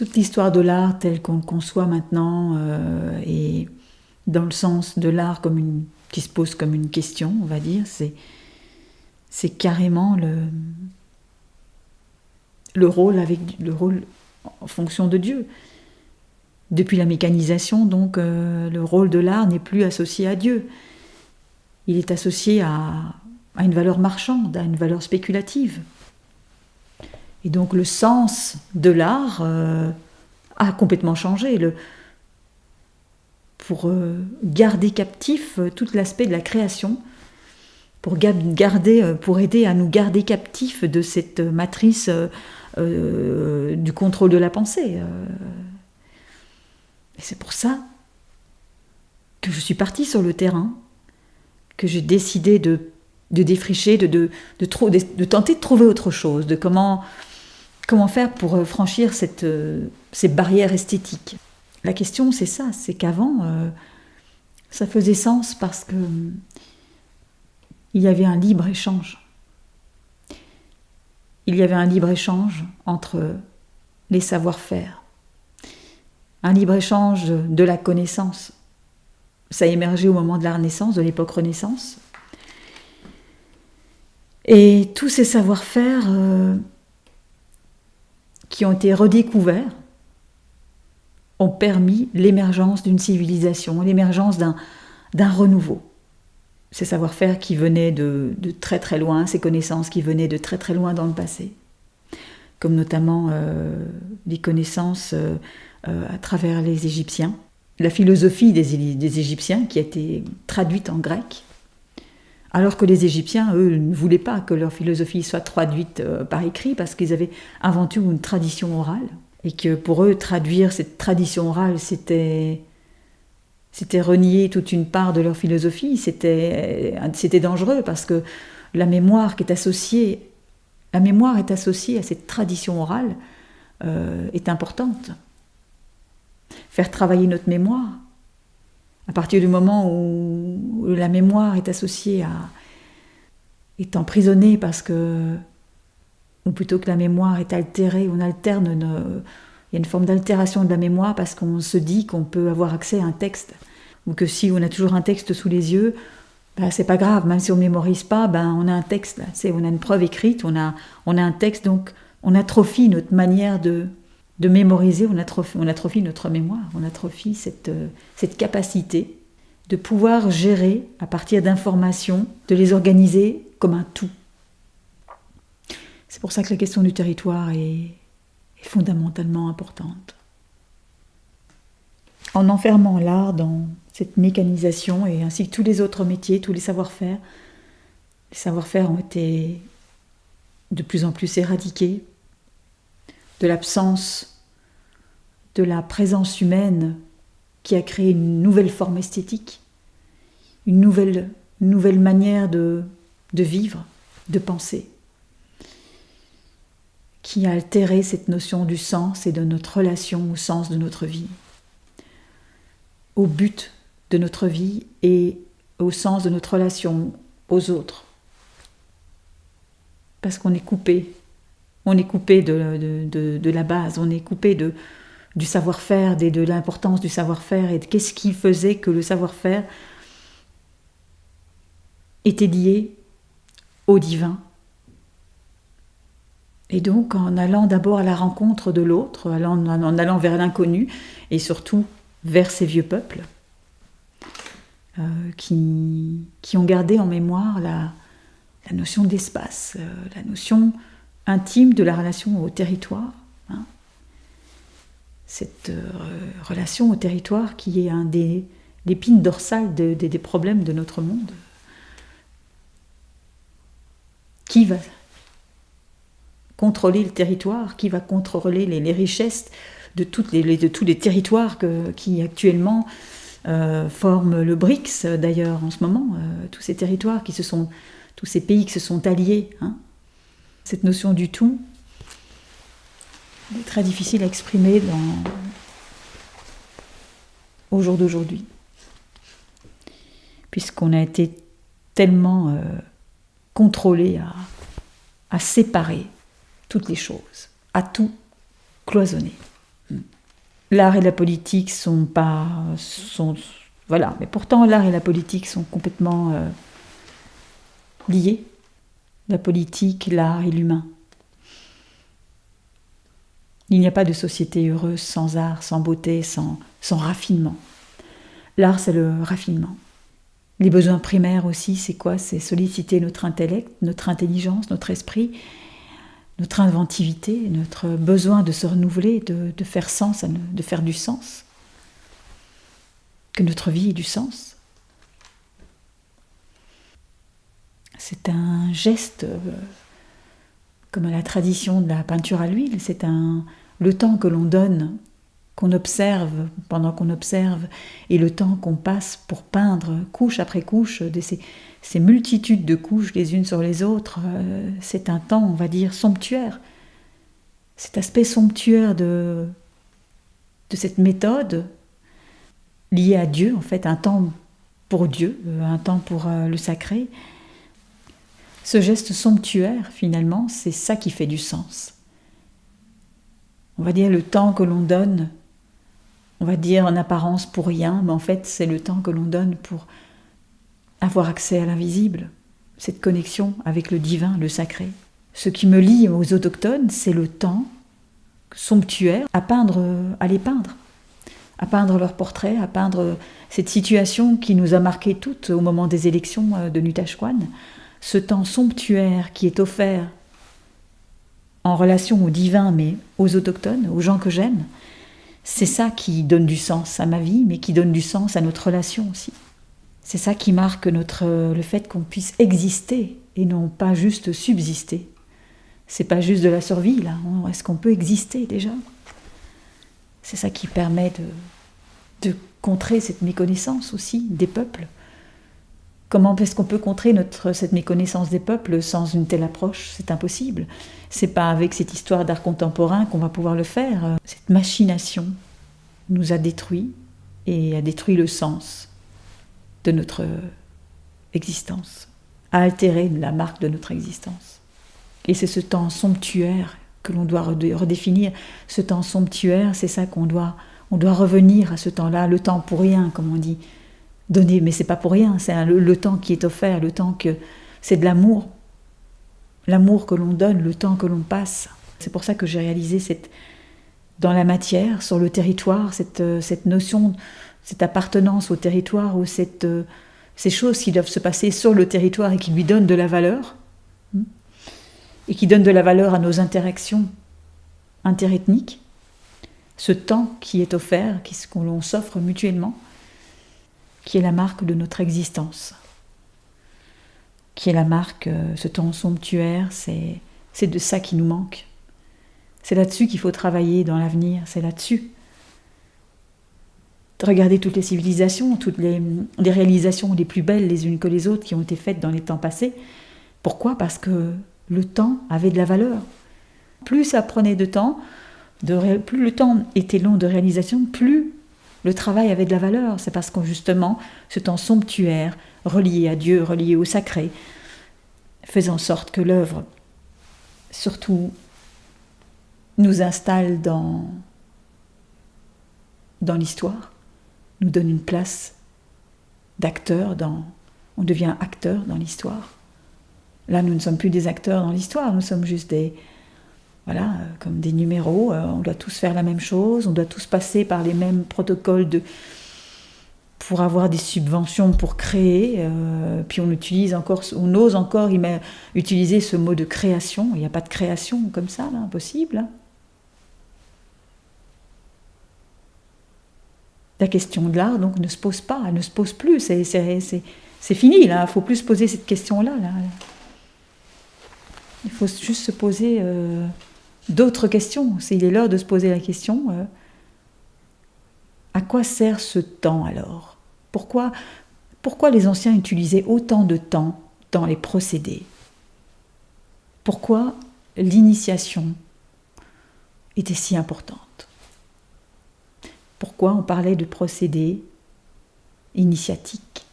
Toute l'histoire de l'art telle qu'on le conçoit maintenant et dans le sens de l'art qui se pose comme une question, on va dire, c'est carrément le rôle en fonction de Dieu. Depuis la mécanisation, donc, le rôle de l'art n'est plus associé à Dieu. Il est associé à une valeur marchande, à une valeur spéculative. Et donc le sens de l'art a complètement changé. Pour garder captif tout l'aspect de la création, pour aider à nous garder captifs de cette matrice du contrôle de la pensée. Et c'est pour ça que je suis partie sur le terrain, que j'ai décidé de défricher, de tenter de trouver autre chose, de comment faire pour franchir ces barrières esthétiques. La question, c'est ça, c'est qu'avant, ça faisait sens parce que il y avait un libre-échange. Il y avait un libre-échange entre les savoir-faire. Un libre-échange de la connaissance. Ça a émergé au moment de la Renaissance, de l'époque Renaissance. Et tous ces savoir-faire qui ont été redécouverts ont permis l'émergence d'une civilisation, l'émergence d'un renouveau. Ces savoir-faire qui venaient de très très loin, ces connaissances qui venaient de très très loin dans le passé, comme notamment les connaissances à travers les Égyptiens, la philosophie des Égyptiens qui a été traduite en grec, alors que les Égyptiens, eux, ne voulaient pas que leur philosophie soit traduite par écrit parce qu'ils avaient inventé une tradition orale et que pour eux, traduire cette tradition orale, c'était renier toute une part de leur philosophie, c'était dangereux parce que la mémoire est associée à cette tradition orale est importante. Faire travailler notre mémoire, à partir du moment où la mémoire est associée est emprisonnée parce que, ou plutôt que la mémoire est altérée, il y a une forme d'altération de la mémoire parce qu'on se dit qu'on peut avoir accès à un texte, ou que si on a toujours un texte sous les yeux, c'est pas grave, même si on mémorise pas, on a un texte, là, on a une preuve écrite, on a un texte, donc on atrophie notre manière de mémoriser, on atrophie notre mémoire, on atrophie cette capacité de pouvoir gérer à partir d'informations, de les organiser comme un tout. C'est pour ça que la question du territoire est fondamentalement importante. En enfermant l'art dans cette mécanisation et ainsi que tous les autres métiers, tous les savoir-faire ont été de plus en plus éradiqués, de l'absence de la présence humaine qui a créé une nouvelle forme esthétique, une nouvelle manière de vivre, de penser, qui a altéré cette notion du sens et de notre relation au sens de notre vie, au but de notre vie et au sens de notre relation aux autres. Parce qu'on est coupé. On est coupé de la base, on est coupé du savoir-faire, de l'importance du savoir-faire et de qu'est-ce qui faisait que le savoir-faire était lié au divin. Et donc en allant d'abord à la rencontre de l'autre, en allant vers l'inconnu et surtout vers ces vieux peuples qui ont gardé en mémoire la notion d'espace, la notion intime de la relation au territoire. Cette relation au territoire qui est l'épine dorsale des problèmes de notre monde. Qui va contrôler le territoire? Qui va contrôler les richesses de tous les territoires qui actuellement forment le BRICS, d'ailleurs, en ce moment, tous ces territoires tous ces pays qui se sont alliés. Cette notion du tout est très difficile à exprimer au jour d'aujourd'hui, puisqu'on a été tellement contrôlé à séparer toutes les choses, à tout cloisonner. l'art et la politique sont pas... voilà, mais pourtant l'art et la politique sont complètement liés. La politique, l'art et l'humain. Il n'y a pas de société heureuse sans art, sans beauté, sans raffinement. L'art, c'est le raffinement. Les besoins primaires aussi, c'est quoi? C'est solliciter notre intellect, notre intelligence, notre esprit, notre inventivité, notre besoin de se renouveler, de faire sens, de faire du sens. Que notre vie ait du sens. C'est un geste, comme à la tradition de la peinture à l'huile, c'est le temps que l'on donne, qu'on observe, pendant qu'on observe, et le temps qu'on passe pour peindre, couche après couche, ces multitudes de couches les unes sur les autres, c'est un temps, on va dire, somptuaire. Cet aspect somptuaire de cette méthode liée à Dieu, en fait, un temps pour Dieu, un temps pour le sacré. Ce geste somptuaire, finalement, c'est ça qui fait du sens. On va dire le temps que l'on donne, on va dire en apparence pour rien, mais en fait c'est le temps que l'on donne pour avoir accès à l'invisible, cette connexion avec le divin, le sacré. Ce qui me lie aux autochtones, c'est le temps somptuaire à les peindre, à peindre leurs portraits, à peindre cette situation qui nous a marquées toutes au moment des élections de Nutashquan, ce temps somptuaire qui est offert en relation au divin, mais aux autochtones, aux gens que j'aime, c'est ça qui donne du sens à ma vie, mais qui donne du sens à notre relation aussi. C'est ça qui marque le fait qu'on puisse exister et non pas juste subsister. C'est pas juste de la survie, là. Est-ce qu'on peut exister déjà? C'est ça qui permet de contrer cette méconnaissance aussi des peuples. Comment est-ce qu'on peut contrer cette méconnaissance des peuples sans une telle approche? C'est impossible. C'est pas avec cette histoire d'art contemporain qu'on va pouvoir le faire. Cette machination nous a détruits et a détruit le sens de notre existence, a altéré la marque de notre existence. Et c'est ce temps somptuaire que l'on doit redéfinir. Ce temps somptuaire, c'est ça on doit revenir à ce temps-là, le temps pour rien, comme on dit. Donner, mais c'est pas pour rien, c'est le temps qui est offert, le temps que c'est de l'amour que l'on donne, le temps que l'on passe. C'est pour ça que j'ai réalisé dans la matière, sur le territoire, cette notion, cette appartenance au territoire, ou ces choses qui doivent se passer sur le territoire et qui lui donnent de la valeur, et qui donnent de la valeur à nos interactions interethniques, ce temps qui est offert, qu'on s'offre mutuellement, qui est la marque de notre existence, qui est la marque, ce temps somptuaire, c'est de ça qui nous manque. C'est là-dessus qu'il faut travailler dans l'avenir, c'est là-dessus. Regardez toutes les civilisations, toutes les réalisations les plus belles les unes que les autres qui ont été faites dans les temps passés. Pourquoi? Parce que le temps avait de la valeur. Plus ça prenait de temps, plus le temps était long de réalisation, plus le travail avait de la valeur. C'est parce que justement, ce temps somptuaire, relié à Dieu, relié au sacré, faisait en sorte que l'œuvre, surtout, nous installe dans l'histoire, nous donne une place d'acteur, on devient acteur dans l'histoire. Là, nous ne sommes plus des acteurs dans l'histoire, nous sommes juste comme des numéros, on doit tous faire la même chose, on doit tous passer par les mêmes protocoles pour avoir des subventions pour créer, puis on ose encore utiliser ce mot de création. Il n'y a pas de création comme ça, là, impossible. Hein. La question de l'art, donc, ne se pose pas, elle ne se pose plus, c'est fini, là, il ne faut plus se poser cette question-là. Là. Il faut juste se poser d'autres questions. Il est l'heure de se poser la question, à quoi sert ce temps alors? Pourquoi les anciens utilisaient autant de temps dans les procédés? Pourquoi l'initiation était si importante? Pourquoi on parlait de procédés initiatiques?